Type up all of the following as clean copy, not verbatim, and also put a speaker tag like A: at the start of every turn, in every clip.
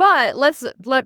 A: But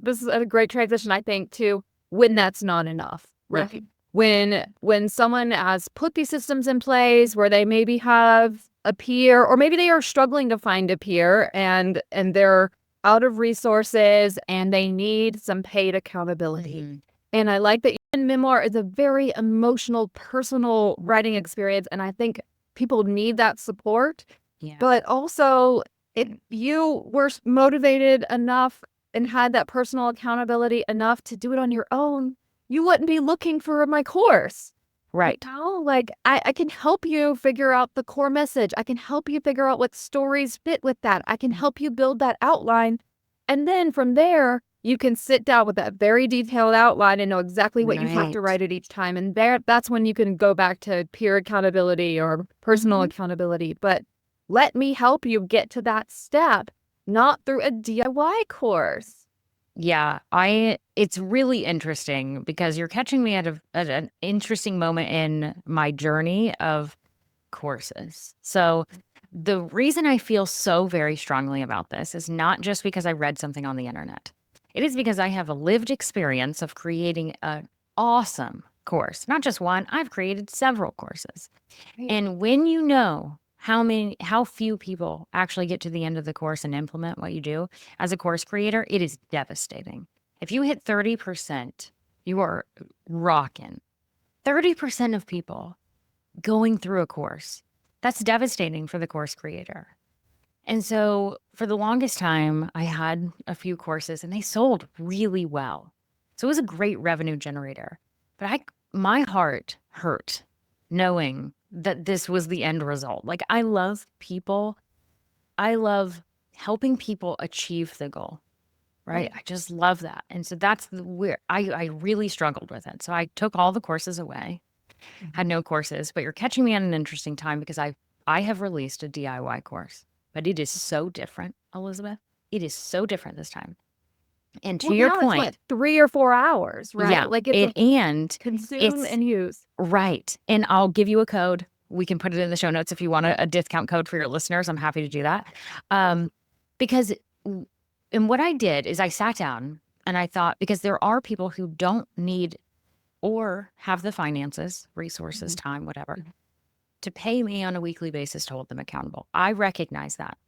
A: this is a great transition, I think, to when that's not enough, right?
B: Right.
A: When someone has put these systems in place where they maybe have a peer, or maybe they are struggling to find a peer, and they're out of resources and they need some paid accountability.
B: Mhm.
A: And I like that your memoir is a very emotional, personal writing experience, and I think people need that support.
B: Yeah.
A: But also, if you were motivated enough and had that personal accountability enough to do it on your own, you wouldn't be looking for my course.
B: Right.
A: Like I can help you figure out the core message. I can help you figure out what stories fit with that. I can help you build that outline. And then from there, you can sit down with that very detailed outline and know exactly what you have to
B: Right.
A: write at each time. And that's when you can go back to peer accountability or personal accountability. But let me help you get to that step, not through a DIY course.
B: Yeah, it's really interesting because you're catching me at an interesting moment in my journey of courses. So the reason I feel so very strongly about this is not just because I read something on the internet. It is because I have a lived experience of creating an awesome course. Not just one, I've created several courses. And when you know how few people actually get to the end of the course and implement what you do as a course creator, it is devastating. If you hit 30%, you are rocking. 30% of people going through a course, that's devastating for the course creator. And so for the longest time, I had a few courses and they sold really well. So it was a great revenue generator. But my heart hurt knowing that this was the end result. Like I love people. I love helping people achieve the goal. Right. I just love that. And so that's where I really struggled with it. So I took all the courses away, had no courses, but you're catching me at an interesting time because I have released a DIY course, but it is so different, Elizabeth. It is so different this time. And to
A: Well,
B: your
A: now it's what,
B: point,
A: 3 or 4 hours,
B: yeah,
A: right? Like it's a
B: and
A: consume
B: it's
A: and use.
B: right. And I'll give you a code. We can put it in the show notes if you want a discount code for your listeners. I'm happy to do that. Because, and what I did is I sat down and I thought, because there are people who don't need or have the finances, resources, time, whatever, to pay me on a weekly basis to hold them accountable. I recognize that.